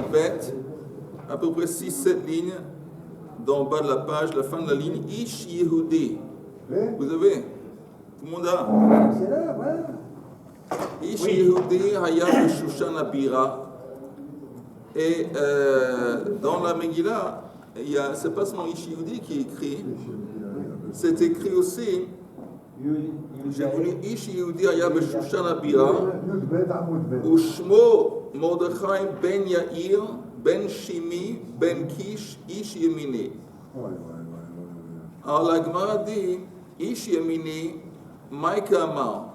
bête, à peu près 6-7 lignes, dans le bas de la page, la fin de la ligne, Ish Yehudi. Vous avez? Tout le monde a? C'est là, voilà. Ish Yehudi Haya Shushan Abira. Et dans la Megillah, c'est pas seulement Ish Yehudi qui est écrit, c'est écrit aussi, j'ai voulu Ish Yehudi Haya Shushan Abira, Ushmo Mordechai Ben Yair, Ben Shimi, Ben Kish, Ish Yemini. Alors la Gemara dit, Ish Yemini, Maïka Amar.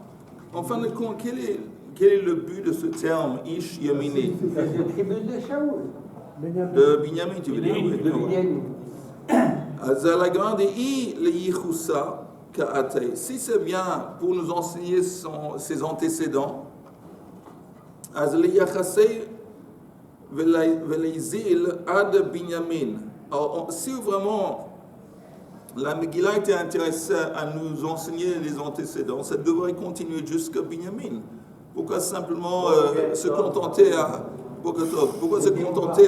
En fin de compte, quel est le but de ce terme, Ish Yemini? C'est le tribu de Shaoul. De Binyamin, tu veux dire? Oui. De Binyamin. Alors la Gemara dit, le Yichusa Ka'atei. Si c'est bien pour nous enseigner ses antécédents, Az le Yachasei Veleizil Ad Binyamin. Alors, si vraiment la Megillah était intéressée à nous enseigner les antécédents, ça devrait continuer jusqu'à Binyamin. Pourquoi simplement se contenter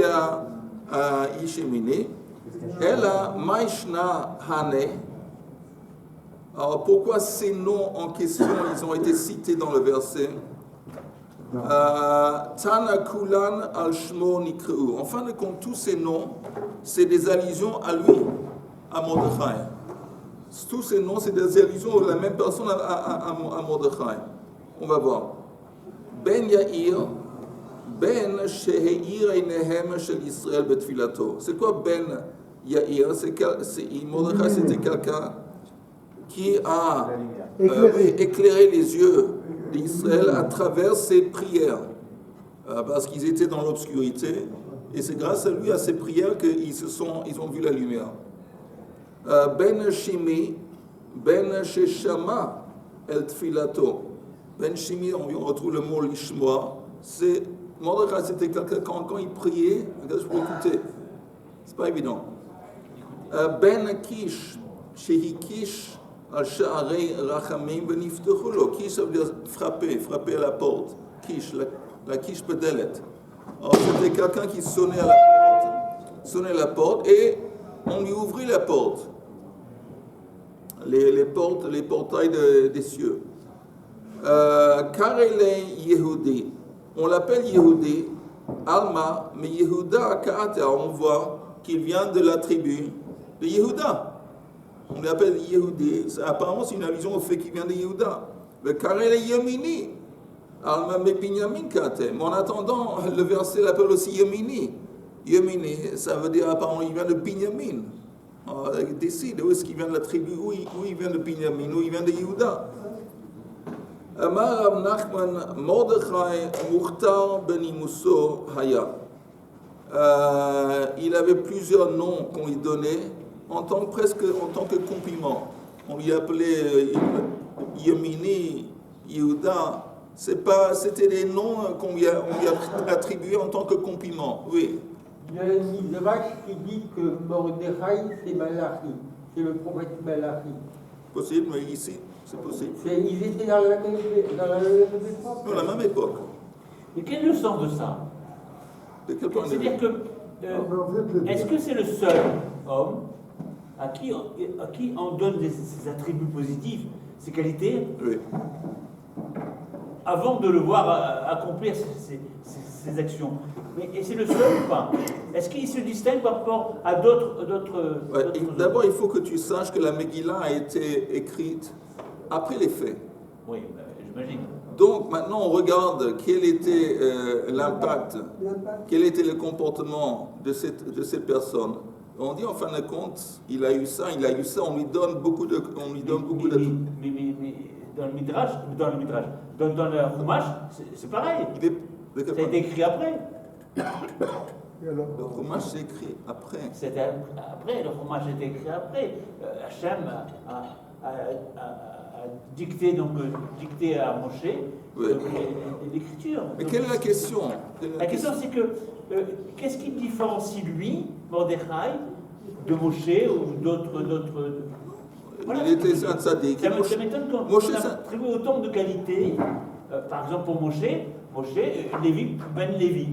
à Ishemini? Elle a Maishna Hane. Alors pourquoi ces noms en question, ils ont été cités dans le verset? Tana Kulan al Shmo Nikreu. En fin de compte, tous ces noms, c'est des allusions à lui, à Mordechai. Tous ces noms, c'est des allusions de la même personne à Mordechai. On va voir. Ben Yair, Ben Sheheir Einehem Shel Israël Betfilato. C'est quoi Ben Yair? Mordechai, c'était quelqu'un qui a éclairé les yeux d'Israël à travers ses prières, parce qu'ils étaient dans l'obscurité, et c'est grâce à lui, à ses prières, qu'ils ont vu la lumière. Ben Shimi, Ben Sheshama El Tfilato. Ben Shimi, on retrouve le mot Lishmoa. Mordechai, c'était quelqu'un, quand il priait, je peux écouter. C'est pas évident. Ben Kish, Shehi Kish, Al-Sha'arei Rachamim Beniftechu Lo. Kish, ça veut dire frapper à la porte. Kish, la Kish Pedelet. Alors, c'était quelqu'un qui sonnait à la porte et on lui ouvrit la porte. Les portails des cieux. Karele Yehudi. On l'appelle Yehudi, Alma, mais Yehuda Ka'ata, on voit qu'il vient de la tribu de Yehuda. On l'appelle Yehudi, apparemment c'est une allusion au fait qu'il vient de Yehuda. Le Karele Yemini, Alma mais Binyamin Ka'ata. Mais en attendant, le verset l'appelle aussi Yemini. Yemini, ça veut dire apparemment il vient de Binyamin. Il décide où est-ce qu'il vient de la tribu, où il vient de Binyamin, où il vient de Yehuda. Amar Rav Nachman Mordechai Mukhtar Benimuso Haya. Il avait plusieurs noms qu'on lui donnait presque en tant que compliment. On lui appelait Yemini, Yehuda. C'était des noms qu'on lui a attribués en tant que compliment. Oui. Il y a une Midrash qui dit que Mordechai c'est Malachi, c'est le prophète Malachi. Possible, mais ici, c'est possible. Ils étaient dans la même époque. Dans la même époque. Et quel est le sens de ça? De quel point de vue? C'est-à-dire que, est-ce que c'est le seul homme à qui on donne ses attributs positifs, ses qualités, oui, avant de le voir accomplir ses actions? Et c'est le seul ou pas? Est-ce qu'il se distingue par rapport à d'autres d'abord, il faut que tu saches que la Megillah a été écrite après les faits. Oui, j'imagine. Donc maintenant, on regarde quel était l'impact, quel était le comportement de cette personne. On dit en fin de compte, il a eu ça, on lui donne beaucoup de... Mais dans le Midrash, dans le Chumash, c'est pareil. Ça a été écrit après. Le Chumash s'est écrit après. C'était après, le Chumash a été écrit après. Hachem a dicté à Moshe l'écriture. Mais quelle est la question? La question c'est que qu'est-ce qui différencie lui, Mordechai, de Moshe ou d'autres voilà, il était un tzaddik. Ça m'étonne qu'on attribue autant de qualités. Par exemple pour Moshe, Lévi, Ben Lévi.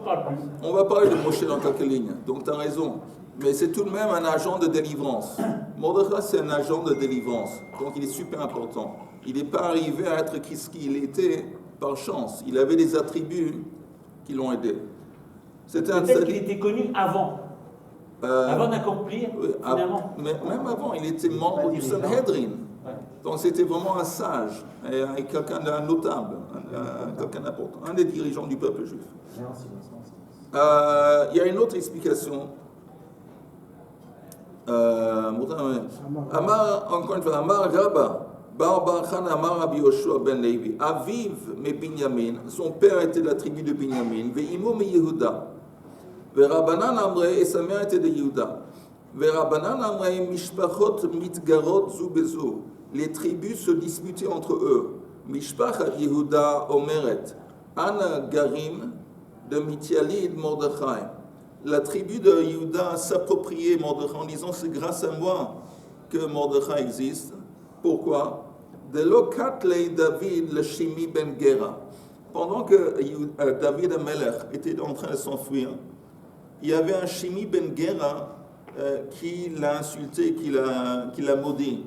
ne parle plus. On va parler de Moshe dans quelques lignes, donc tu as raison. Mais c'est tout de même un agent de délivrance. Mordechai, c'est un agent de délivrance, donc il est super important. Il n'est pas arrivé à être ce qu'il était par chance. Il avait des attributs qui l'ont aidé. C'était un Peut-être qu'il était connu avant. Avant d'accomplir, finalement. Mais même avant, il était membre du Sanhedrin. Ouais. Donc c'était vraiment un sage, et quelqu'un d'un notable, quelqu'un d'important, un des dirigeants du peuple juif. Il y a une autre explication. Amar, encore une fois, Amar Rabba, Bar Bar Chan Amar Rabbi Yoshua ben Levi, Aviv me Binyamin, son père était de la tribu de Binyamin, Ve'imo me Yehuda, Ve'Rabanan Amre, et sa mère était de Yehuda, Ve'Rabanan Amre, Mishpachot mitgarot zu bezu, les tribus se disputaient entre eux, Mishpachat Yehuda Omeret, Ana Garim, de Mithialid Mordechai. La tribu de Yehuda s'appropriait Mordechai en disant c'est grâce à moi que Mordechai existe. Pourquoi? De l'Okatlei David le Shimi ben Gera. Pendant que David Amelech était en train de s'enfuir, il y avait un Shimi ben Gera qui l'a insulté, qui l'a maudit.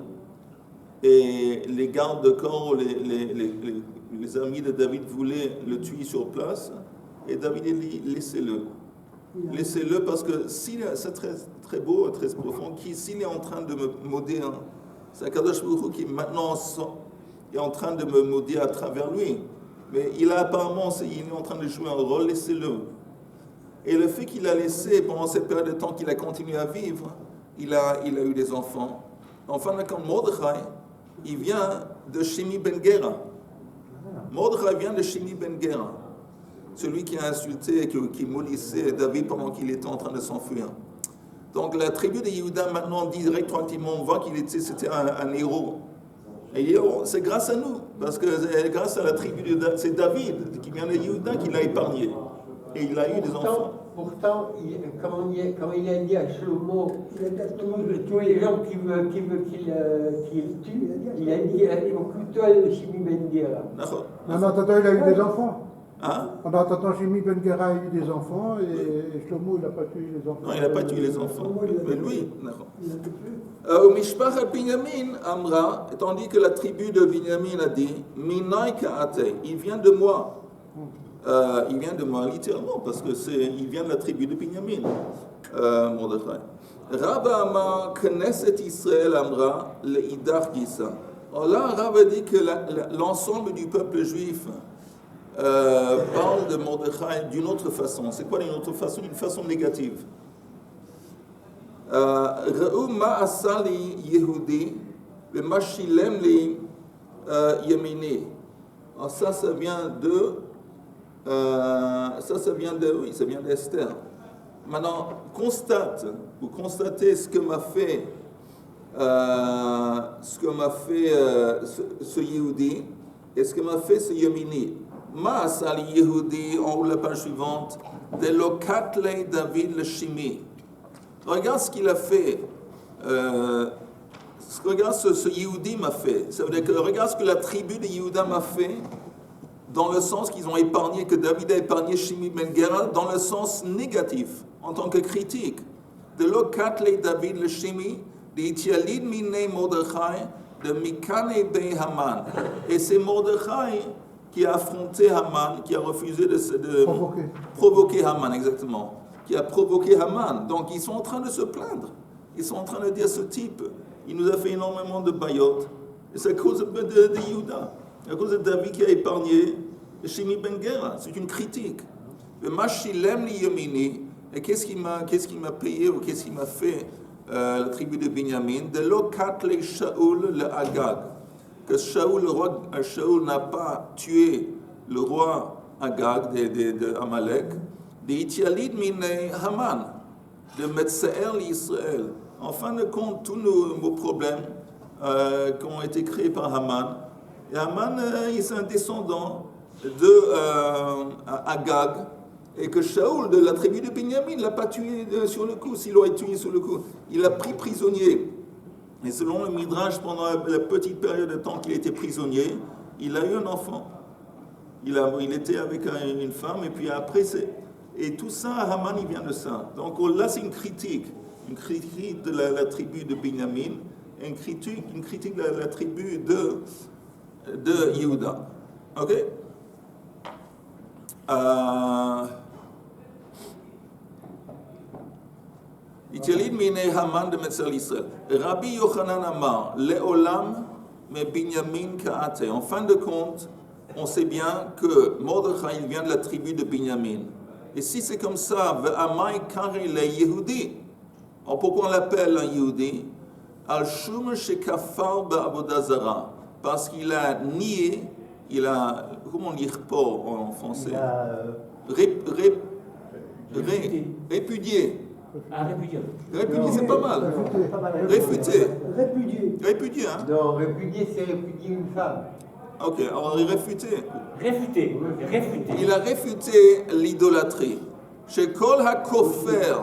Et les gardes de camp, les amis de David voulaient le tuer sur place. Et David a dit laissez-le. Laissez-le parce que c'est très, très beau, très profond. S'il est en train de me maudire, c'est Akadosh Baruch Hu qui maintenant est en train de me maudire à travers lui. Mais il est en train de jouer un rôle, laissez-le. Et le fait qu'il a laissé pendant cette période de temps qu'il a continué à vivre, il a eu des enfants. Enfin, quand Mordechai, il vient de Shimi ben Gera. Mordechai vient de Shimi ben Gera. Celui qui a insulté, qui maudissait David pendant qu'il était en train de s'enfuir. Donc la tribu de Yehuda maintenant directement, on voit c'était un héros. Et c'est grâce à nous, parce que grâce à la tribu de David, c'est David qui vient de Yehuda qui l'a épargné. Et il a eu des enfants. Pourtant, quand il a dit à Shlomo, tous les gens qui veulent qu'il tue, il a dit occupe-toi de Shimi ben Gera. En attendant, il a eu des enfants. Hein? En attendant, Shimi ben Gera a eu des enfants et Shlomo, il n'a pas tué les enfants. Non, il n'a pas tué les enfants. Mais lui, au Mishpachat Binyamin, Amra, tandis que la tribu de Binyamin a dit, Minai Ka'ate, il vient de moi. Il vient de moi littéralement, parce il vient de la tribu de Binyamin, Mordechai. Rabba Amar Knesset Israël Amra le Idar Gisa. Alors là, Rabba dit que l'ensemble du peuple juif parle de Mordechai d'une autre façon. C'est quoi une autre façon? Une façon négative. Re'u ma'asa li Yehudi ve'ma shilem li Yemini. Alors ça vient d'Esther. Maintenant, constatez ce que m'a fait ce Yehudi et ce que m'a fait ce Yemini. Ma'asa li Yehudi, en haut de la page suivante, de l'Okatlei David le Shimi. Regarde ce qu'il a fait. Regarde ce Yehudi m'a fait. Ça veut dire que regarde ce que la tribu de Yehuda m'a fait, dans le sens qu'ils ont épargné, que David a épargné Shimi ben Gera, dans le sens négatif, en tant que critique. De l'Okatlei David le Shimi, de Itialid minei Mordechai, de Mikane bei Haman. Et c'est Mordechai qui a affronté Haman, qui a refusé de provoquer Haman, exactement. Qui a provoqué Haman. Donc ils sont en train de se plaindre. Ils sont en train de dire ce type, il nous a fait énormément de bayottes. Et c'est à cause de Yehuda. À cause de David qui a épargné Shimi ben Gera. C'est une critique. Le Mashilem li Yemini. Et qu'est-ce qui m'a payé ou qu'est-ce qui m'a fait la tribu de Binyamin? De l'Okatlei Shaoul le Agag. Que Shaoul, le roi Shaoul n'a pas tué le roi Agag de Amalek. De Itialid minei Haman. De Metsaer l'Israël. En fin de compte, tous nos problèmes qui ont été créés par Haman. Et Haman, il est un descendant de Agag. Et que Shaoul, de la tribu de Binyamin, ne l'a pas tué sur le coup. S'il l'aurait tué sur le coup, il l'a pris prisonnier. Et selon le Midrash, pendant la petite période de temps qu'il était prisonnier, il a eu un enfant. Il était avec une femme, et puis après, Et tout ça, Haman, il vient de ça. Donc là, c'est une critique de la tribu de Binyamin, une critique de la tribu de Yehuda. Ok? Itchelid mine Haman de Metzel Israël. Rabbi Yochanan Amar, Leolam me Binyamin Kaate. En fin de compte, on sait bien que Mordechai, il vient de la tribu de Binyamin. Et si c'est comme ça, Ve'amai Kari le Yehudi. Alors pourquoi on l'appelle un Yehudi? Al-Shum Shekafar Ba'avodah Zara. Parce qu'il a nié, comment on dit report en français? Répudié. Ah, répudié. Répudié, c'est pas mal. Réfuté. Répudié, hein? Non, répudier, c'est répudier une femme. Ok, alors il réfuté. Réfuté. Il a réfuté l'idolâtrie. Chez Kol HaKofer.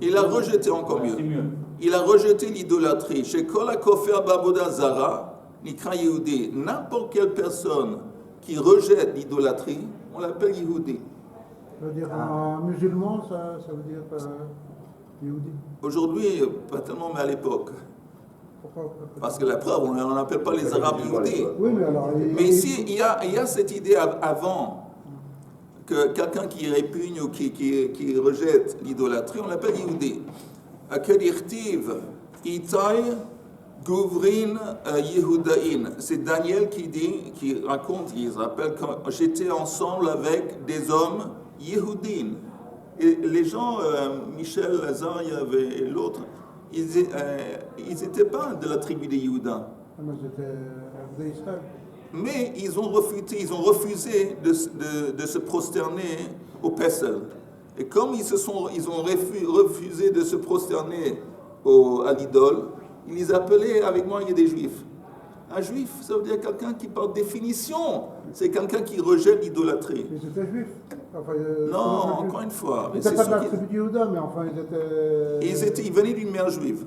Il a rejeté encore mieux. C'est mieux. Il a rejeté l'idolâtrie. Chez Kol HaKofer Ba'avodah Zara, Nikra Yehudi. N'importe quelle personne qui rejette l'idolâtrie, on l'appelle Yehudi. Ça veut dire un musulman, ça veut dire Yehudi. Aujourd'hui, pas tellement, mais à l'époque. Pourquoi? Parce que la preuve, on n'appelle pas les Arabes Yehudi. Oui, mais alors. Mais ici, il y a cette idée avant que quelqu'un qui répugne ou qui rejette l'idolâtrie, on l'appelle Yehudi. Kedirtiv Itai Gouvrin Yehudaïn. C'est Daniel qui raconte, il se rappelle, quand j'étais ensemble avec des hommes Yehudin. Et les gens, Michel, Lazare et l'autre, ils n'étaient pas de la tribu des Yehuda. Mais c'était d'Israël. Mais ils ont refusé de se prosterner au Pessel. Et comme ils ont refusé de se prosterner à l'idole, ils les appelaient, avec moi, il y a des juifs. Un juif, ça veut dire quelqu'un qui, par définition, c'est quelqu'un qui rejette l'idolâtrie. Ils étaient juifs. Enfin, Non, encore une fois. Ils n'étaient pas de la tribu de Yehuda, mais enfin, ils étaient. Ils venaient d'une mère juive.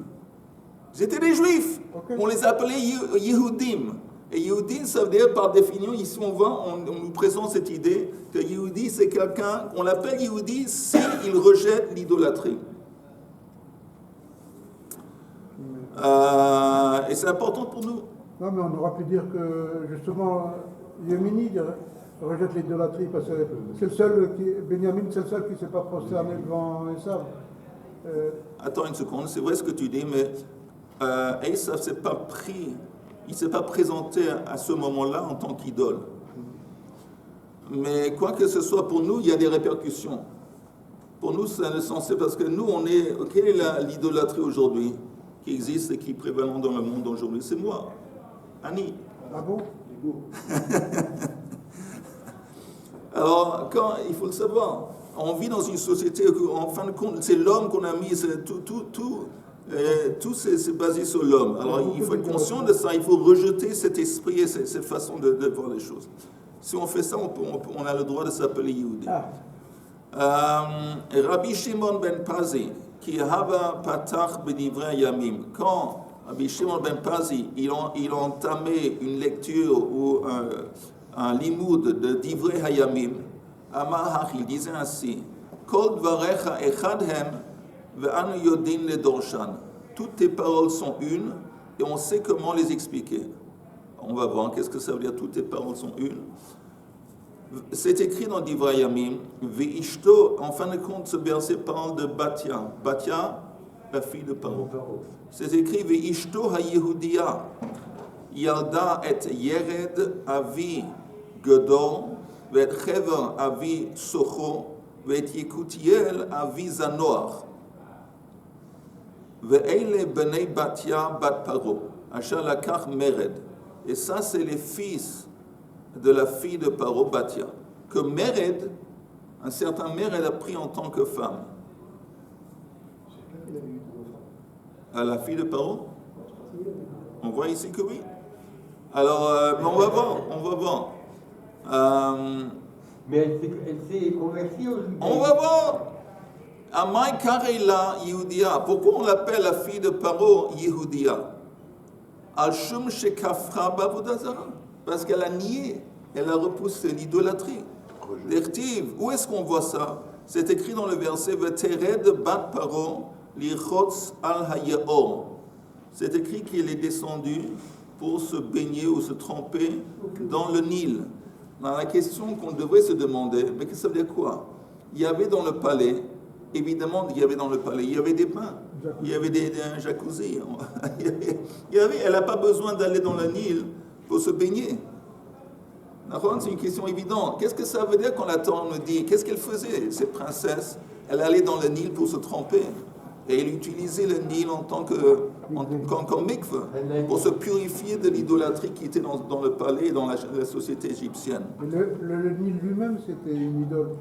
Ils étaient des juifs. Okay. On les appelait Yehudim. Et Yehudim, ça veut dire, par définition, ici on nous présente cette idée que Yehudi, c'est quelqu'un, on l'appelle Yehudi s'il rejette l'idolâtrie. Et c'est important pour nous. Non, mais on aura pu dire que, justement, Yémini rejette l'idolâtrie parce que c'est le seul Benjamin, c'est le seul qui ne s'est pas prosterné devant Esav. Attends une seconde, c'est vrai ce que tu dis, mais Esav il ne s'est pas présenté à ce moment-là en tant qu'idole. Mais quoi que ce soit pour nous, il y a des répercussions. Pour nous, c'est insensé parce que nous, quelle est l'idolâtrie aujourd'hui qui existe et qui est prévalente dans le monde aujourd'hui? C'est moi, Annie. Ah bon? Alors, il faut le savoir, on vit dans une société où, en fin de compte, c'est l'homme qu'on a mis, tout c'est basé sur l'homme. Alors, il faut être conscient de ça, il faut rejeter cet esprit et cette façon de voir les choses. Si on fait ça, on a le droit de s'appeler Yehudi. Rabbi Shimon ben Pazi, qui hava patach b'divrei yamim. Quand Rabbi Shimon ben Pazi, il a entamé une lecture ou un limoud de divrei hayamim, Amar il disait ainsi: Kol dvarecha echadhem ve'anu yodin ledorshan. Toutes tes paroles sont une et on sait comment les expliquer. On va voir qu'est-ce que ça veut dire, toutes tes paroles sont une. C'est écrit dans Divrei Yamim, Ve'ishto, en fin de compte, ce verset parle de Batia. Batia, la fille de Paro. C'est écrit Ve'ishto ha-Yehudia, Yalda et Yered avi Gedor, Ve'et Chever avi Socho, Ve'et Yekutiel avi Zanoach, Ve'ele benei Batia bat Paro, Asher lakach Mered. Et ça, c'est les fils de la fille de Paro, Batia, que Mered, un certain Mered a pris en tant que femme. À la fille de Paro? On voit ici que oui. Alors, mais on va voir. Mais elle s'est convertie au judaïsme. On va voir. Amai Karela Yehudia. Pourquoi on l'appelle la fille de Paro Yehudia? Al-Shum Shekafra Ba'avodah Zara. Parce qu'elle a nié, elle a repoussé l'idolâtrie. Dertiv, où est-ce qu'on voit ça? C'est écrit dans le verset Vetered bat paro lichotz al hayaor. C'est écrit qu'il est descendu pour se baigner ou se tremper dans le Nil. Dans la question qu'on devrait se demander, mais qu'est-ce que ça veut dire quoi? Il y avait dans le palais, évidemment, il y avait des bains, il y avait un jacuzzi. Elle n'a pas besoin d'aller dans le Nil pour se baigner. C'est une question évidente. Qu'est-ce que ça veut dire quand la Torah nous dit? Qu'est-ce qu'elle faisait, cette princesse? Elle allait dans le Nil pour se tremper. Et elle utilisait le Nil en tant comme mikveh, pour se purifier de l'idolâtrie qui était dans le palais et dans la société égyptienne. Mais le Nil lui-même, c'était une idole.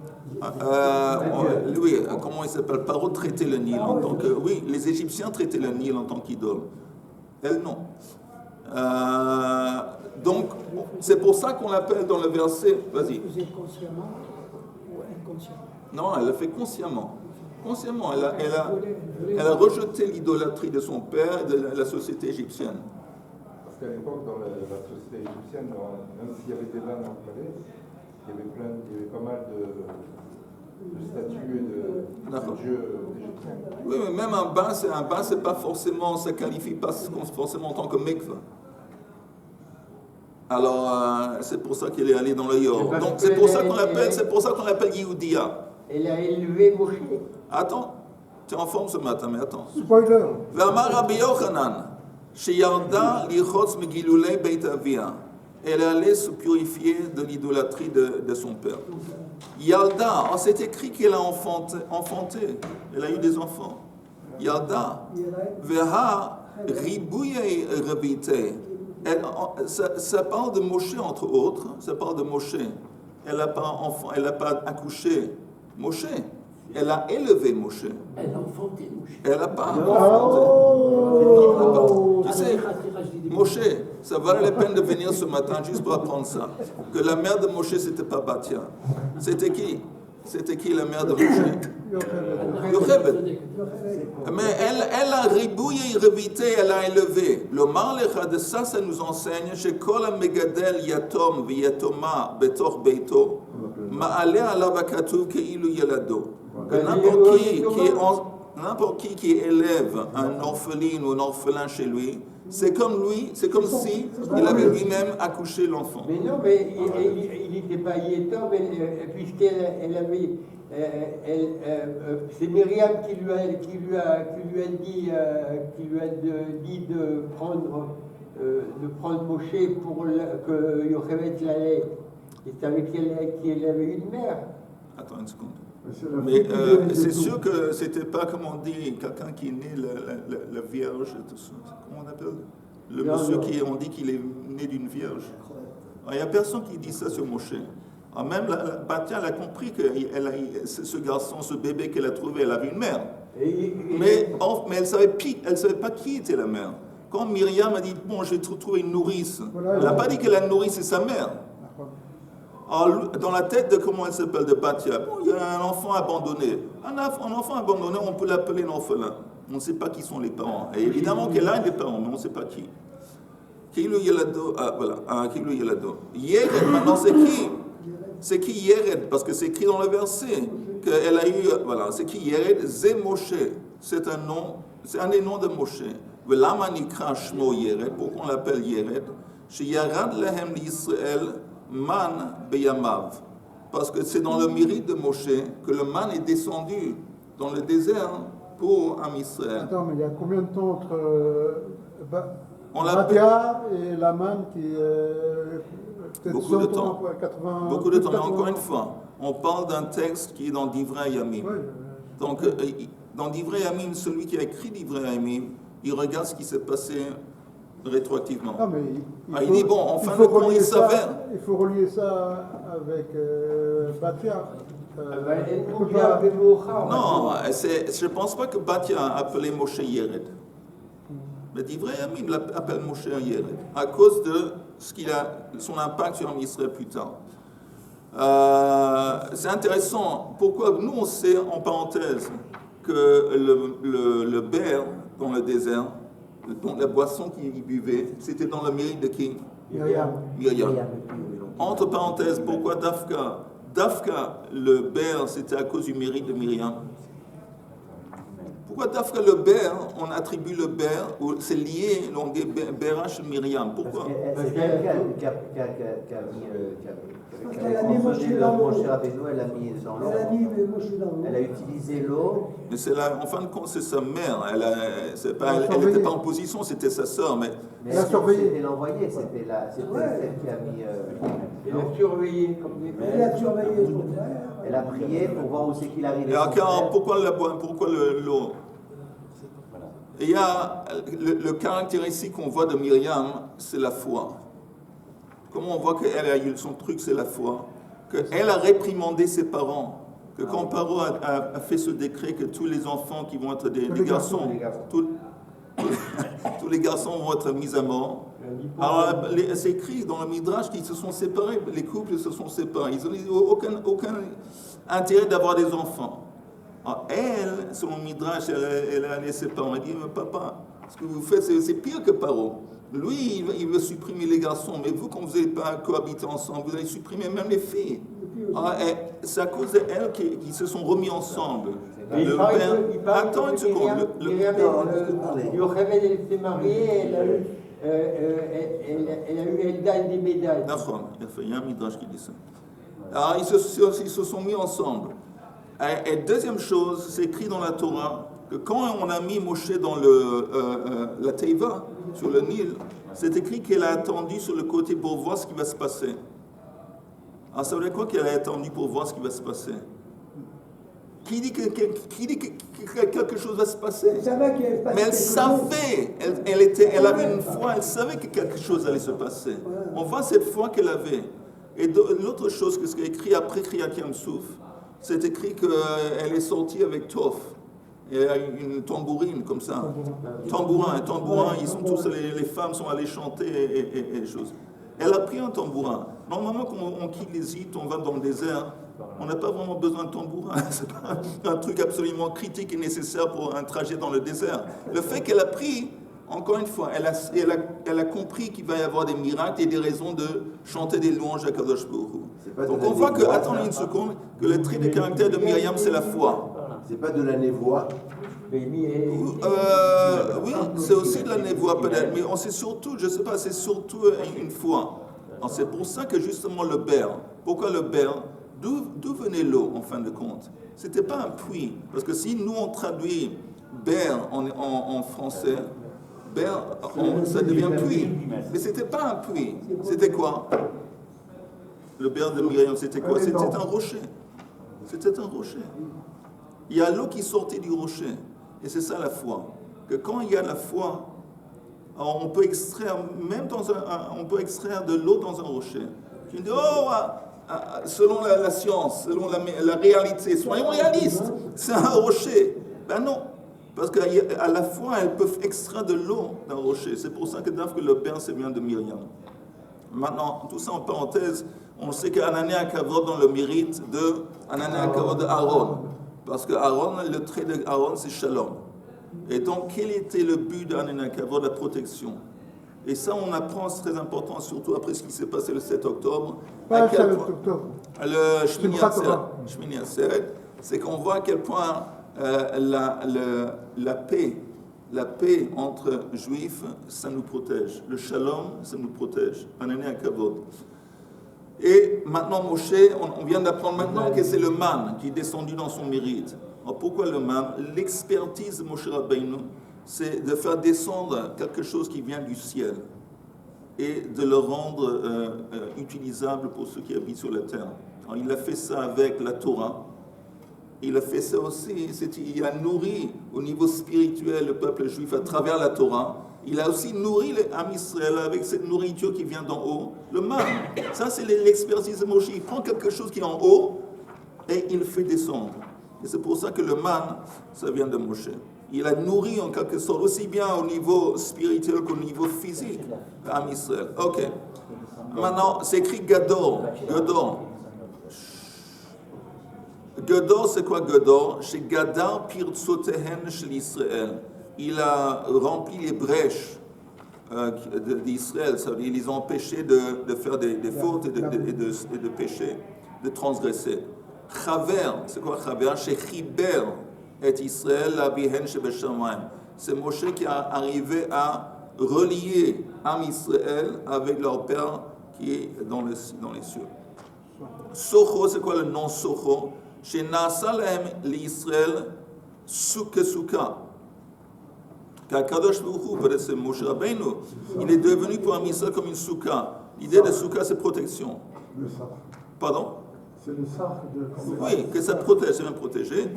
Oui, comment il s'appelle? Paro traitait le Nil en tant que... Oui, les Égyptiens traitaient le Nil en tant qu'idole. Elle, non. Donc, c'est pour ça qu'on l'appelle dans le verset... Vas-y. Vous êtes consciemment ou inconsciemment? Non, elle l'a fait consciemment. Consciemment, elle a rejeté l'idolâtrie de son père et de la société égyptienne. Parce qu'à l'époque, dans la société égyptienne, même s'il y avait des bains dans le palais, il y avait pas mal de statues et de dieux égyptiens. Oui, mais même un bain, c'est pas forcément, ça qualifie pas forcément en tant que mikveh. Alors, c'est pour ça qu'elle est allée dans le Yor. Donc, c'est pour ça qu'on l'appelle Yehudia. Elle a élevé Moshe. Attends, tu es en forme ce matin, mais attends. Spoiler. Ve'amar Rabbi Yochanan, sheyarda lichotz megilulei beit avia. Elle allait se purifier de l'idolâtrie de son père. Yalda, c'est écrit qu'elle a enfanté. Elle a eu des enfants. Yalda, veha ribuyei revite. Ça parle de Moshe, entre autres. Ça parle de Moshe. Elle n'a pas accouché Moshe. Elle a élevé Moshe. Elle a enfanté Moshe. Elle n'a pas Oh. Tu sais, Moshe, ça valait la peine de venir ce matin juste pour apprendre ça. Que la mère de Moshe, c'était pas Batia. C'était qui? C'était qui la mère de Moshe? Yocheved. Mais elle a ribouillé et revité, elle a élevé. Le marlecha de ça nous enseigne chez Kol megadel yatom v'yatoma betor beito ma'ale alav hakatuv keilu yelado. Que n'importe qui élève un orpheline ou un orphelin chez lui, c'est comme si il avait lui-même accouché l'enfant. Mais non, mais il n'était pas yétom, puisqu'elle avait... c'est Myriam qui lui a dit de prendre Moshe pour que Yocheved l'allait. Et c'est avec qu'elle avait une mère. Attends une seconde. Mais c'est sûr que c'était pas, comme on dit, quelqu'un qui est né la vierge, tout ça. Comment on appelle? Le monsieur qui, on dit qu'il est né d'une vierge. Il n'y a personne qui dit ça sur Moshe. Même Batia, elle a compris que ce garçon, ce bébé qu'elle a trouvé, elle avait une mère. Mais elle ne savait pas qui était la mère. Quand Myriam a dit, bon, j'ai trouvé une nourrice, elle n'a pas dit que la nourrice est sa mère. Alors, dans la tête de, comment elle s'appelle, de Batia, bon, il y a un enfant abandonné. Un enfant abandonné, on peut l'appeler un orphelin. On ne sait pas qui sont les parents. Et évidemment qu'elle a des parents, mais on ne sait pas qui. Kilu Yelado, Kilu Yelado. Yered, maintenant c'est qui? C'est qui Yered? Parce que c'est écrit dans le verset qu'elle a eu, voilà, c'est qui Yered? Zé Moshe. C'est un nom, c'est un des noms de Moshe. Velama nikra shmo Yered, pourquoi on l'appelle Yered? Chez Yarad lehem l'Israël man beyamav. Parce que c'est dans le mérite de Moshe que le man est descendu dans le désert pour Am Israël. Attends, mais il y a combien de temps entre Batia et la manne qui beaucoup de temps. 80, beaucoup de temps, mais 80. encore une fois, on parle d'un texte qui est dans Divrei Yamim. Ouais, Donc, dans Divrei Yamim, celui qui a écrit Divrei Yamim, il regarde ce qui s'est passé rétroactivement. Non, mais Il dit, bon, en fin de compte, il s'avère. Il faut relier ça avec Batia. Non, je ne pense pas que Batia a appelé Moshe Yered. Mais Divrei Yamim l'appelle Moshe Yered, à cause de son impact sur Israël plus tard. C'est intéressant. Pourquoi nous on sait, en parenthèse, que le bear dans le désert, donc la boisson qu'il buvait, c'était dans le mérite de qui? Myriam. Myriam. Entre parenthèses, pourquoi Dafka Dafka, le Ber, c'était à cause du mérite de Myriam. Pourquoi Dafka le Ber, on attribue le Ber, c'est lié, on dit Berach Myriam. Pourquoi? C'est elle qui a consolé le Moshe Rabbeinu, elle a mis dans l'eau. Elle a utilisé l'eau. Mais c'est en fin de compte, c'est sa mère. Elle n'était pas en position, c'était sa sœur. Mais elle a surveillé. C'était l'envoyé, c'était celle qui a mis. Elle a surveillé. Elle a surveillé son frère. Elle a prié pour voir où c'est qu'il arrivait. Et alors, pourquoi l'eau? Il y a le caractéristique qu'on voit de Myriam, c'est la foi. Comment on voit qu'elle a eu son truc, c'est la foi. Qu'elle a réprimandé ses parents. Que quand Paro a fait ce décret que tous les enfants qui vont être des garçons, tous les garçons vont être mis à mort. Alors, c'est écrit dans le Midrash qu'ils se sont séparés, les couples se sont séparés. Ils n'ont aucun intérêt d'avoir des enfants. Alors, elle, selon le Midrash, elle a laissé parents. Elle dit, papa, ce que vous faites, c'est pire que Paro. Lui, il veut supprimer les garçons, mais vous, quand vous n'avez pas cohabité ensemble, vous allez supprimer même les filles. Alors, c'est à cause d'elles qu'ils se sont remis ensemble. Attends une seconde. Le révèle, elle s'est mariée, elle a eu Eldad des médailles. D'accord, il y a un Midrash qui dit ça. Alors, ils se sont mis ensemble. Et deuxième chose, c'est écrit dans la Torah que quand on a mis Moshe dans la Teiva, sur le Nil, c'est écrit qu'elle a attendu sur le côté pour voir ce qui va se passer. Alors ça veut dire quoi qu'elle a attendu pour voir ce qui va se passer? Qui dit que quelque chose va se passer? Mais elle savait, elle avait une foi, elle savait que quelque chose allait se passer. On voit cette foi qu'elle avait. Et l'autre chose que ce qui est écrit après Kriyat Yam Souf, c'est écrit qu'elle est sortie avec Toph. Il y a une tambourine comme ça. Un tambourin, ils sont tous, les femmes sont allées chanter et choses. Elle a pris un tambourin. Normalement, quand on quitte les îles, on va dans le désert, on n'a pas vraiment besoin de tambourin. C'est pas un truc absolument critique et nécessaire pour un trajet dans le désert. Le fait qu'elle a pris, encore une fois, elle a compris qu'il va y avoir des miracles et des raisons de chanter des louanges à Kadosh Baruch Hu. Donc on voit que, attendez une seconde, que le trait de caractère de Myriam, c'est la foi. C'est pas de la névoie. Oui, c'est aussi de la névoie peut-être, mais on sait surtout, je ne sais pas, c'est surtout une foi. C'est pour ça que justement le Ber, pourquoi le Ber? D'où venait l'eau en fin de compte? C'était pas un puits, parce que si nous on traduit Ber en français, Ber, ça devient puits. Mais c'était pas un puits, c'était quoi? Le Ber de Myriam, c'était quoi? C'était un rocher. C'était un rocher. Il y a l'eau qui sortait du rocher. Et c'est ça la foi. Que quand il y a la foi, on peut extraire, on peut extraire de l'eau dans un rocher. Tu dis, selon la science, selon la réalité, soyons réalistes, c'est un rocher. Ben non, parce qu'à la foi, elles peuvent extraire de l'eau d'un rocher. C'est pour ça que le Ber, c'est bien de Myriam. Maintenant, tout ça en parenthèse, on sait qu'Anané a Kavod dans le mérite de Anané a Kavod de Aaron. Parce que Aaron, le trait de Aaron, c'est Shalom. Et donc, quel était le but d'Anané a Kavod? La protection. Et ça, on apprend, c'est très important, surtout après ce qui s'est passé le 7 octobre. Pas le 7 octobre. Le Shmini Atzeret, c'est qu'on voit à quel point la paix entre juifs, ça nous protège. Le Shalom, ça nous protège. Anané a Kavod. Et maintenant, Moshe, on vient d'apprendre maintenant que c'est le man qui est descendu dans son mérite. Alors pourquoi le man? L'expertise de Moshe Rabbeinu, c'est de faire descendre quelque chose qui vient du ciel et de le rendre utilisable pour ceux qui habitent sur la terre. Alors, il a fait ça avec la Torah. Il a fait ça aussi, il a nourri au niveau spirituel le peuple juif à travers la Torah. Il a aussi nourri l'âme Israël avec cette nourriture qui vient d'en haut, le man. Ça, c'est l'expertise de Moshe. Il prend quelque chose qui est en haut et il le fait descendre. Et c'est pour ça que le man, ça vient de Moshe. Il a nourri en quelque sorte, aussi bien au niveau spirituel qu'au niveau physique, l'âme Israël. Ok. Maintenant, c'est écrit Gador. Gador, c'est quoi Gador? Chez Gadar Pirtsotehen shel Israël. Il a rempli les brèches d'Israël, ça veut dire il les a empêchés de faire des fautes et de pécher, de transgresser. Chaver, c'est quoi Chaver? Chez Chiber et Israël, la Bihen Shebeshamayim. C'est Moshe qui est arrivé à relier Am Israël avec leur père qui est dans les cieux. Socho, c'est quoi le nom Socho? Chez Nasalem, l'Israël, Suka. Car Kadosh Baruch Hu, peut-être c'est Moshe Rabbeinu, il est devenu pour Am Israël comme une Souka. L'idée de Souka, c'est protection. Le sarf. Pardon? C'est le sarf de... Oui, que ça protège, c'est bien protégé.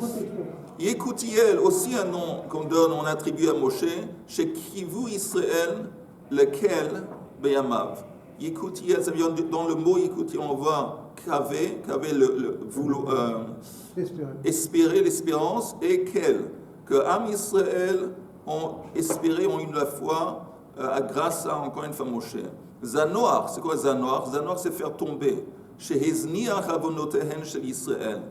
Yekutiel, aussi un nom qu'on donne, on attribue à Moshe, chez Kivu Israël, lequel Beyamav. Yekutiel, ça vient dans le mot Yekutiel, on voit kavé espérer l'espérance, et quel que Am Israël ont espéré, ont eu la foi grâce à encore une fois Moshe. Zanoar, c'est quoi Zanoar? Zanoar, c'est faire tomber. Chez Hezniach avonotehen shel Israël.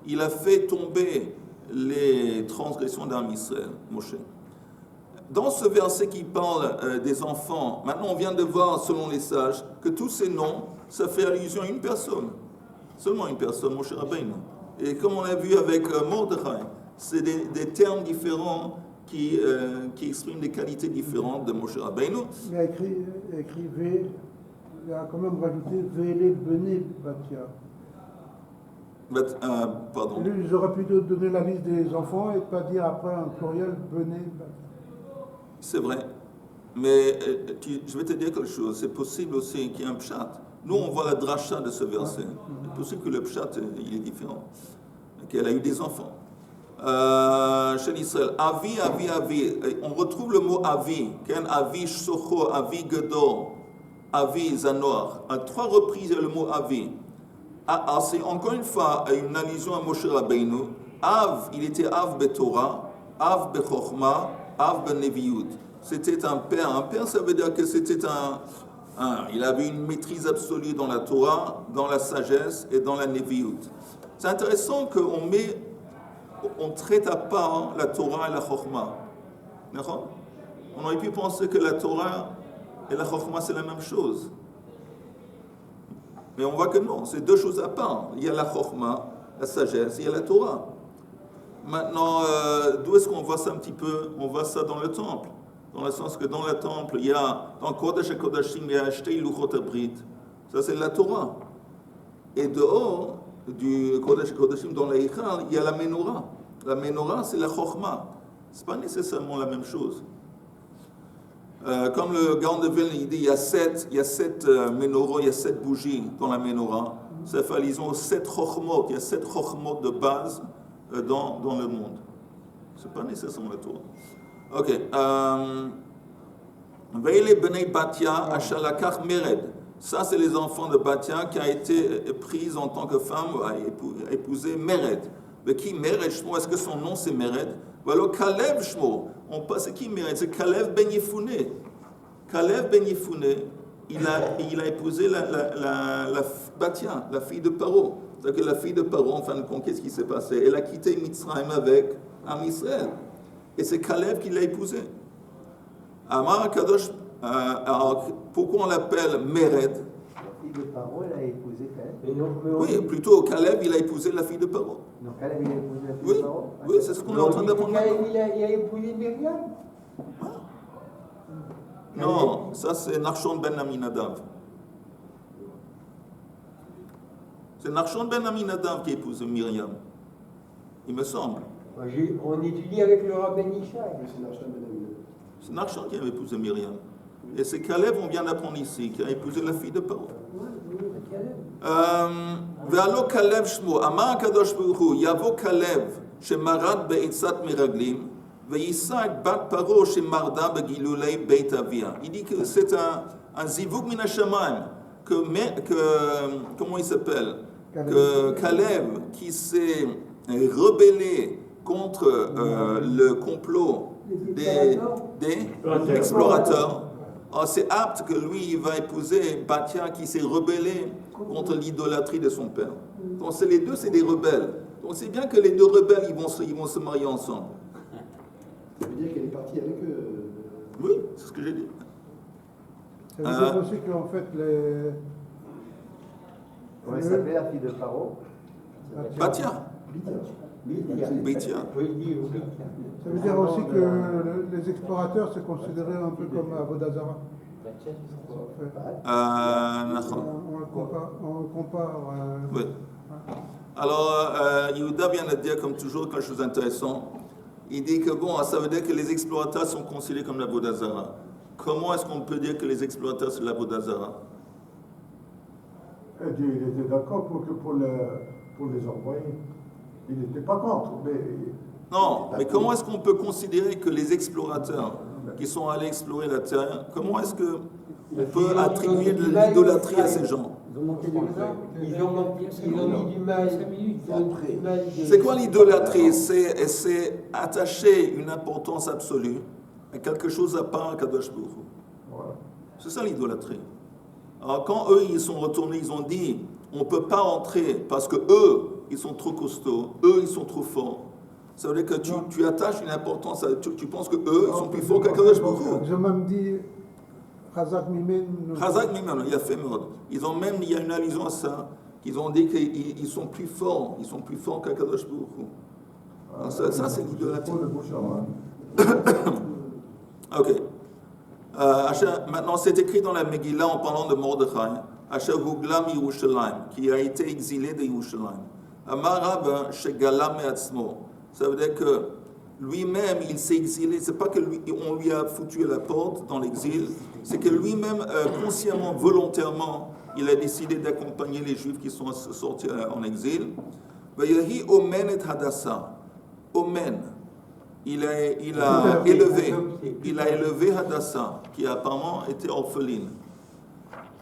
Il a fait tomber les transgressions d'Am Israël, Moshe. Dans ce verset qui parle des enfants, maintenant on vient de voir, selon les sages, que tous ces noms, ça fait allusion à une personne. Seulement une personne, Moshe Rabbeinu. Et comme on a vu avec Mordechai, c'est des termes différents qui expriment des qualités différentes de Moshe Rabbeinu. Il a écrit V, il a quand même rajouté Vele Bene Batia. Pardon. Lui, ils auraient pu donner la liste des enfants et pas dire après un pluriel Bene Batia. C'est vrai. Mais je vais te dire quelque chose. C'est possible aussi qu'il y ait un pshat. Nous, on voit la dracha de ce verset. C'est possible que le pshat, il est différent. Qu'elle a eu des enfants. Chez Israël, Avi, Avi, Avi. On retrouve le mot Avi. Ken Avi Shocho, Avi Gedor, Avi Zanoar. À 3 reprises, il y a le mot Avi. C'est encore une fois une allusion à Moshe Rabbeinu. Av, il était Av Betorah, Av Bechorma, Av Beneviut. C'était un père. Un père, ça veut dire que c'était il avait une maîtrise absolue dans la Torah, dans la sagesse et dans la Neviut. C'est intéressant on traite à part la Torah et la Chokhmah. D'accord? On aurait pu penser que la Torah et la Chokhmah c'est la même chose. Mais on voit que non, c'est 2 choses à part. Il y a la Chokhmah, la sagesse, il y a la Torah. Maintenant, d'où est-ce qu'on voit ça un petit peu? On voit ça dans le temple. Dans le sens que dans le temple, il y a, dans Kodesh et Kodashim, il y a Shtei Luchot Abrit. Ça, c'est la Torah. Et dehors du Kodesh et Kodashim, dans la Hichal, il y a la Menorah. La Menorah, c'est la Chokhmah. Ce n'est pas nécessairement la même chose. Comme le Gaon de Vilna, il dit, il y a 7 Menorah, il y a 7 bougies dans la Menorah. Ça fait allusion aux 7 Chokhmot. Il y a 7 Chokhmot de base dans le monde. Ce n'est pas nécessairement la Torah. Ok. Veile Benei Batia Ashalakach Mered. Ça, c'est les enfants de Batia qui a été prise en tant que femme, a épousé Mered. Mais qui Mered Shmo? Est-ce que son nom c'est Mered? Alors Kalev Shmo. C'est qui Mered? C'est Kalev Ben Yefouné. Kalev Ben Yefouné, il a épousé la Batia, la fille de Paro. C'est-à-dire que la fille de Paro, en fin de compte, qu'est-ce qui s'est passé? Elle a quitté Mitzrayim avec Am Israël. Et c'est Kalev qui l'a épousé. Amar Kadosh, alors pourquoi on l'appelle Mered? La fille de Paro, elle a épousé Caleb. Oui, plutôt Kalev, il a épousé la fille de Paro. Non, Caleb, il a épousé la fille de Paro. Oui, c'est ce qu'on est en train d'apprendre. Caleb, il a épousé Myriam. Non, ça c'est Nachshon ben Aminadav. C'est Nachshon ben Aminadav qui a épousé Myriam. Il me semble. On étudie avec le rabbin Ishai. C'est Nachshon qui avait épousé Myriam. Et c'est Caleb, on vient d'apprendre ici, qui a épousé la fille de Paro. Ve'alo Caleb Shmo, Amar Kadosh Baruch Hu, Yavo Caleb, shemarad be'itzat meraglim, ve'yisag bat Paro shemarda begilulei beit avia. Il dit que c'est un zivug min hashamayim, comment il s'appelle? Que Caleb, qui s'est rebellé contre le complot des explorateurs, c'est apte que lui, il va épouser Batia qui s'est rebellé contre l'idolâtrie de son père. Donc les deux, c'est des rebelles. Donc c'est bien que les deux rebelles, ils vont se marier ensemble. Ça veut dire qu'elle est partie avec eux. Oui, c'est ce que j'ai dit. Ça veut dire aussi qu'en fait, Comment elle s'appelait la fille de Pharaon? Batia. Bitia. Ça veut dire aussi que les explorateurs se considéraient un peu comme Avodazara. On compare. Oui. Alors, Yehuda vient de dire, comme toujours, quelque chose d'intéressant. Il dit que bon, ça veut dire que les explorateurs sont considérés comme l'Avodazara. Comment est-ce qu'on peut dire que les explorateurs c'est l'Avodazara? Il était d'accord pour les envoyer. Il n'était pas contre. Non, mais comment est-ce qu'on peut considérer que les explorateurs qui sont allés explorer la Terre, comment est-ce qu'on peut attribuer de l'idolâtrie à ces gens? Ils ont manqué d'exemple. Ils ont mis du mal. C'est quoi l'idolâtrie? C'est attacher une importance absolue à quelque chose à part à Kadosh Baruch Hu. C'est ça l'idolâtrie. Alors quand eux, ils sont retournés, ils ont dit, on ne peut pas entrer parce que eux, ils sont trop costauds, eux, ils sont trop forts. Ça veut dire que tu attaches une importance, tu penses que eux, ils sont plus forts qu'Akadosh Baruch Hu. Ils ont même dit Chazak Mimen. Chazak Mimen, il a fait mode. Il y a une allusion à ça, qu'ils ont dit qu'ils sont plus forts qu'Akadosh Baruch Hu. Ça, c'est l'idolâtrie. Ok. Maintenant, c'est écrit dans la Megillah en parlant de Mordechai, Asher Huglam Yerushalayim, qui a été exilé de Yerushalayim. Amar Shegala Me'atzmo. Ça veut dire que lui-même, il s'est exilé. C'est pas que on lui a foutu à la porte dans l'exil, c'est que lui-même, consciemment, volontairement, il a décidé d'accompagner les Juifs qui sont sortis en exil. Vayahi Omen et Hadassah. Omen. Il a élevé Hadassah, qui apparemment était orpheline.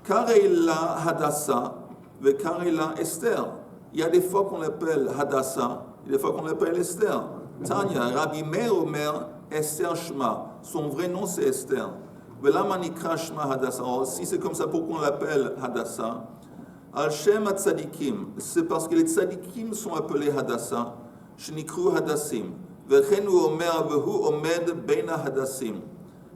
Karela Hadassah, ve Karela Esther. Il y a des fois qu'on l'appelle Hadassah, il y a des fois qu'on l'appelle Esther. Tanya, Rabbi Meir Omer, Esther Shema. Son vrai nom c'est Esther. Velama nikra Shema Hadassah. Alors, si c'est comme ça, pourquoi on l'appelle Hadassah? Al-Shem Tzadikim. C'est parce que les Tzadikim sont appelés Hadassah. Shnikru Hadassim. Vechenu Omer Vehu Omed Beina Hadassim.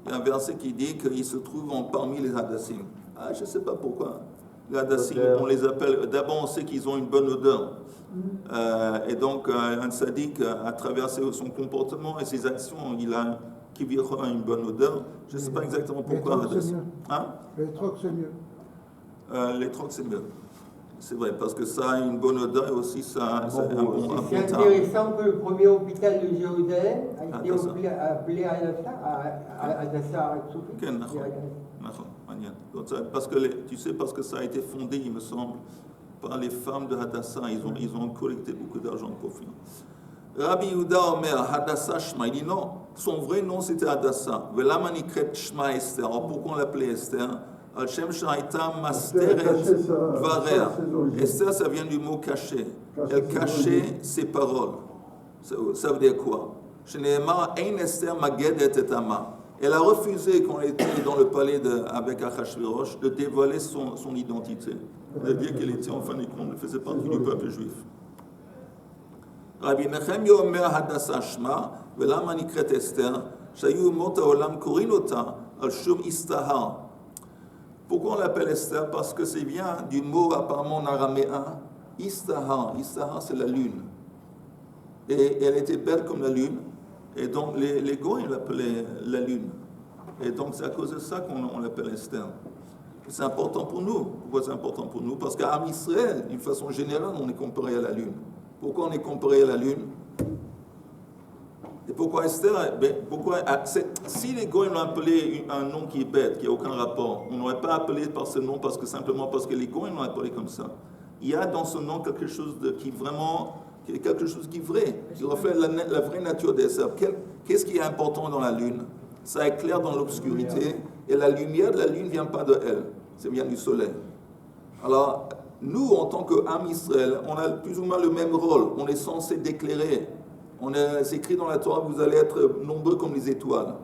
Il y a un verset qui dit qu'ils se trouvent parmi les Hadassim. Je ne sais pas pourquoi. Les Hadassim, on les appelle. D'abord, on sait qu'ils ont une bonne odeur. Et donc, un sadique, à travers son comportement et ses actions, il a une bonne odeur. Je ne sais pas exactement pourquoi. Les trocs, c'est mieux. Les trocs, c'est mieux. C'est vrai, parce que ça a une bonne odeur et aussi ça a un bon temps. C'est intéressant que le premier hôpital de Jérusalem a été appelé Hadassah. Parce que parce que ça a été fondé, il me semble, par les femmes de Hadassah. Ils ont collecté beaucoup d'argent pour finir. Rabbi Yehuda Omer, Hadassah Shema. Il dit non, son vrai nom c'était Hadassah. Velama nikret Shema Esther. Alors pourquoi on l'appelait Esther? Al-Shem Sha'ita Masteret Dvarer. Esther, ça vient du mot caché. Elle cachait ses paroles. Ça veut dire quoi? Shneemar Ein Esther Magedet et Ama. Elle a refusé, quand elle était dans le palais avec Achashverosh, de dévoiler son identité. De dire qu'elle était, en fin de compte, elle faisait partie du peuple juif. Rabbi Nechemia Omer Hadassah Shema, Velama Nikret Esther, Shayu Mota Olam Korinota, Al-Shum Istahar. Pourquoi on l'appelle Esther? Parce que c'est vient du mot apparemment en araméen, Istahar. Istahar, c'est la lune. Et elle était belle comme la lune. Et donc les Goïs l'appelaient la lune. Et donc c'est à cause de ça qu'on l'appelle Esther. C'est important pour nous. Pourquoi c'est important pour nous? Parce qu'à Israël, d'une façon générale, on est comparé à la lune. Pourquoi on est comparé à la lune? Et pourquoi Esther? Si les Goïs l'ont appelé un nom qui est bête, qui n'a aucun rapport, on n'aurait pas appelé par ce nom simplement parce que les Goïs l'ont appelé comme ça. Il y a dans ce nom quelque chose qui est vrai, qui reflète la vraie nature d'Esther. Qu'est-ce qui est important dans la lune? Ça éclaire dans l'obscurité, et la lumière de la lune ne vient pas de elle, ça vient du soleil. Alors, nous, en tant qu'âme Israël, on a plus ou moins le même rôle. On est censé d'éclairer. C'est écrit dans la Torah, vous allez être nombreux comme les étoiles.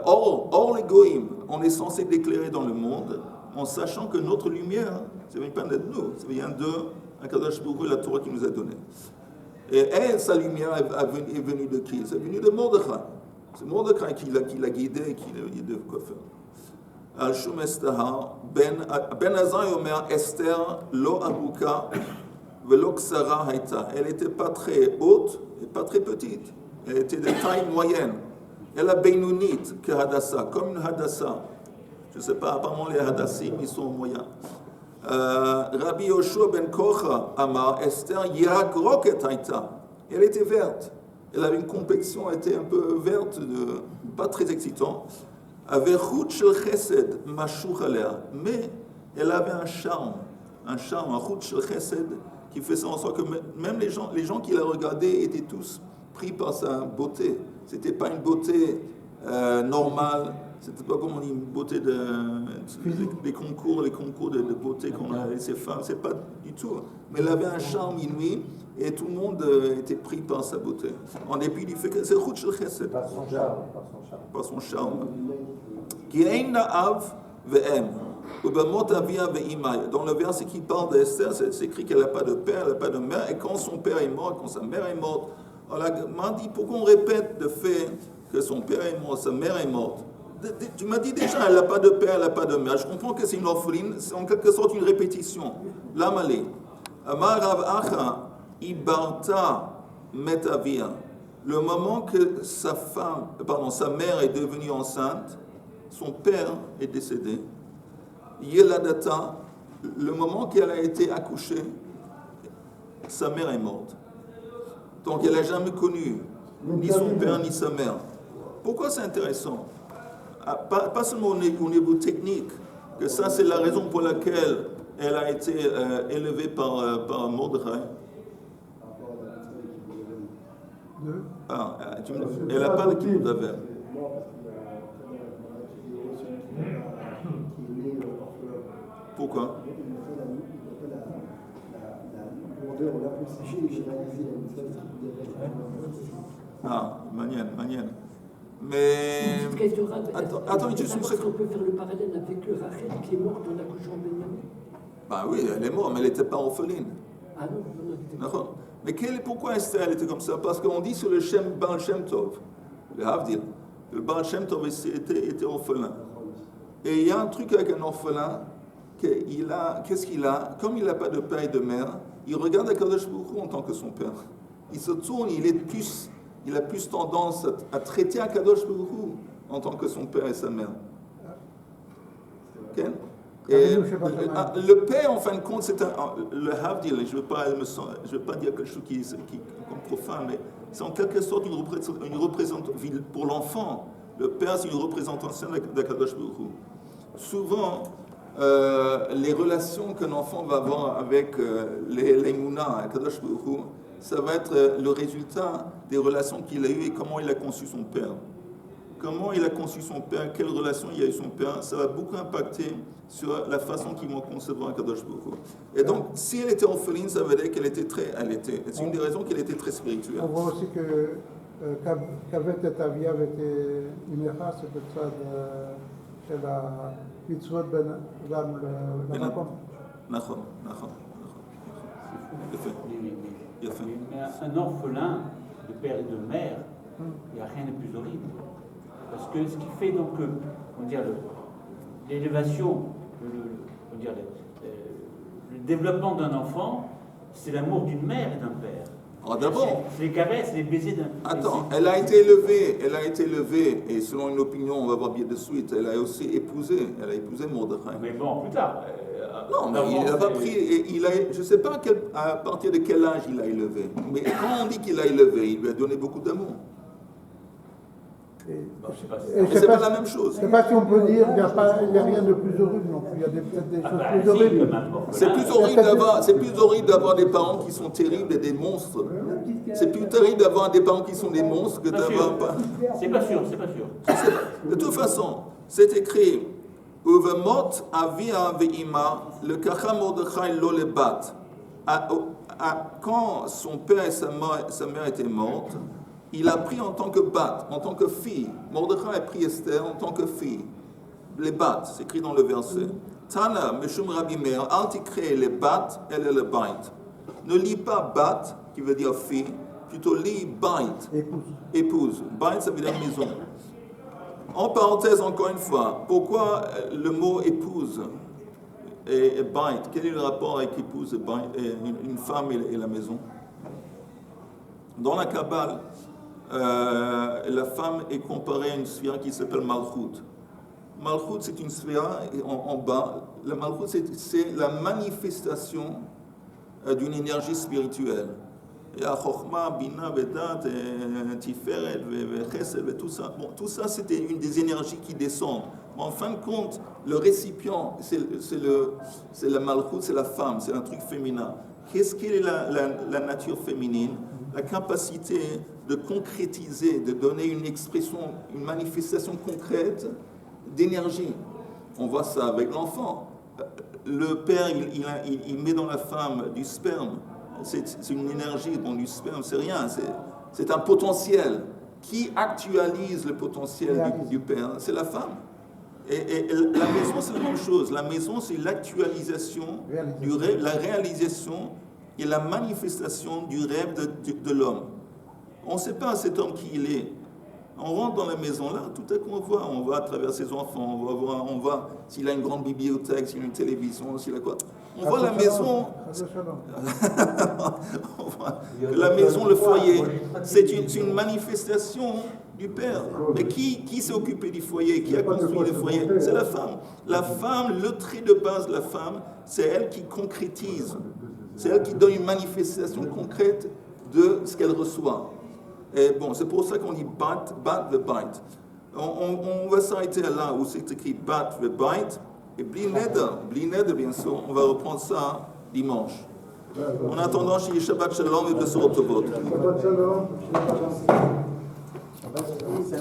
Or les Goïm, on est censé d'éclairer dans le monde, en sachant que notre lumière, ça ne vient pas de nous, ça vient de Akadosh Baruch Hu, la Torah qui nous a donné. Et elle, sa lumière est venue de qui? C'est venu de Mordechai. C'est Mordechai qui l'a guidé et qui lui a dit de quoi faire. על שום אסתר, בן עזאי אומר, אסתר לא ארוכה ולא קצרה הייתה. Elle n'était pas très haute et pas très petite. Elle était de taille moyenne. אלא בינונית כהדסה, comme une hadassa. Je ne sais pas, apparemment les hadassim, ils sont moyens. Rabbi Yoshua ben Kocha Amar, Esther Yiragroket Haïta. Elle était verte. Elle avait une complexion, elle était un peu verte, pas très excitant. Avec Chut shel Chesed Mashuch alea. Mais elle avait un charme, un Chut shel Chesed, qui faisait en sorte que même les gens qui la regardaient étaient tous pris par sa beauté. C'était pas une beauté normale. C'était pas comme on dit une beauté les concours de beauté qu'on a laissé femmes, c'est pas du tout. Mais elle avait un charme inouï et tout le monde était pris par sa beauté. En dépit du fait que c'est Chut shel Chesed. Par son charme. Par son charme. Ki ein na'av ve'em. Ubamot avia ve'imai. Dans le verset qui parle d'Esther, c'est écrit qu'elle n'a pas de père, elle n'a pas de mère, et quand son père est mort, quand sa mère est morte, on m'a dit pourquoi on répète le fait que son père est mort, sa mère est morte. Tu m'as dit déjà, elle n'a pas de père, elle n'a pas de mère. Je comprends que c'est une orpheline, c'est en quelque sorte une répétition. L'amalé. Amar Rav Acha, Ibarta Metavia. Le moment que sa mère est devenue enceinte, son père est décédé. Yeladata, le moment qu'elle a été accouchée, sa mère est morte. Donc elle n'a jamais connu ni son père ni sa mère. Pourquoi c'est intéressant? Pas seulement au niveau technique, que ça c'est la raison pour laquelle elle a été élevée par Mordechai. Elle n'a pas l'équipe d'Aver. Pourquoi? Manienne. Mais. Attends, juste une seconde. On peut faire le parallèle avec le Rachel qui est morte en accouchant de Benjamin. Ben oui, elle est morte, mais elle n'était pas orpheline. Ah non. D'accord. Mais pourquoi Esther elle était comme ça? Parce qu'on dit sur le Baal Shem Tov, le Havdil, le Baal Shem Tov était orphelin. Et il y a un truc avec un orphelin, qu'est-ce qu'il a? Comme il n'a pas de père et de mère, il regarde Akadosh Baruch Hu en tant que son père. Il se tourne, il a plus tendance à traiter Akadosh Baruch Hu en tant que son père et sa mère. Okay? Et le père, en fin de compte, c'est le Havdil, je ne veux pas dire quelque chose qui comme profane, mais c'est en quelque sorte une représentation pour l'enfant. Le père, c'est une représentation d'Akadosh Baruch Hu. Souvent, les relations qu'un enfant va avoir avec les Mouna, Akadosh Baruch Hu, ça va être le résultat des relations qu'il a eues et comment il a conçu son père. Comment il a conçu son père, quelle relation il a eu son père, ça va beaucoup impacter sur la façon qu'ils vont concevoir Akadosh Baruch Hu. Et donc, si elle était orpheline, ça veut dire qu'elle était c'est une des raisons qu'elle était très spirituelle. On voit aussi que Kavet et Avia avaient été une erreur, c'est peut-être ça chez la mitzvot ben la rencontre. Nachon. Mais un orphelin de père et de mère, il n'y a rien de plus horrible. Parce que ce qui fait donc, l'élévation, le développement d'un enfant, c'est l'amour d'une mère et d'un père. Alors d'abord, c'est les caresses, les baisers d'un. Attends, elle a été élevée, et selon une opinion, on va voir bien de suite, elle a épousé Mordechai. Mais bon, plus tard. Non, mais il n'a pas pris, je ne sais pas à partir de quel âge il a élevé, mais quand on dit qu'il a élevé, il lui a donné beaucoup d'amour. C'est pas la même chose. Je ne sais pas si on peut dire qu'il n'y a rien de plus horrible non plus. Il y a peut-être des choses plus horribles. C'est plus horrible d'avoir des parents qui sont terribles et des monstres. C'est plus terrible d'avoir des parents qui sont des monstres que d'avoir pas. C'est pas sûr. De toute façon, c'est écrit Uvemot avia ve'ima le kacha Mordechai lo lebat. Quand son père et sa mère étaient mortes, il a pris en tant que bat, en tant que fille. Mordechai a pris Esther en tant que fille. Les bat, c'est écrit dans le verset. Tana, Meshum Rabbi Meir, al tikre les bat, elle est le bait. Ne lis pas bat, qui veut dire fille, plutôt lis bait, épouse. Bait, ça veut dire maison. En parenthèse, encore une fois, pourquoi le mot épouse et bait? Quel est le rapport avec épouse et une femme et la maison? Dans la Kabbale, la femme est comparée à une sphère qui s'appelle Malchut. Malchut, c'est une sphère en bas. La Malchut, c'est la manifestation d'une énergie spirituelle. Il y a Chokhmah, Bina, Vedat, Tiferet, Chesed, tout ça. Bon, tout ça, c'était une des énergies qui descendent. Mais en fin de compte, le récipient, c'est la Malchut, c'est la femme, c'est un truc féminin. Qu'est-ce qu'est la nature féminine? La capacité de concrétiser, de donner une expression, une manifestation concrète d'énergie. On voit ça avec l'enfant. Le père, il met dans la femme du sperme. C'est une énergie, bon, du sperme, c'est rien, c'est un potentiel. Qui actualise le potentiel du père? C'est la femme. Et la maison, c'est la même chose. La maison, c'est l'actualisation du rêve, la réalisation et la manifestation du rêve de l'homme. On ne sait pas cet homme qui il est. On rentre dans la maison là, tout à coup on voit à travers ses enfants, on voit s'il a une grande bibliothèque, s'il a une télévision, s'il a quoi. On voit la maison. On voit la maison, le foyer, c'est une manifestation du Père. Mais qui s'est occupé du foyer? Qui a construit le foyer? C'est la femme. La femme, le trait de base de la femme, c'est elle qui concrétise. C'est elle qui donne une manifestation concrète de ce qu'elle reçoit. Et bon, c'est pour ça qu'on dit bat the bite. On va s'arrêter là où c'est écrit bat the bite. Et bli neder, bien sûr, on va reprendre ça dimanche. En attendant, chez Shabbat Shalom et Besorot Tovot. Shabbat Shalom.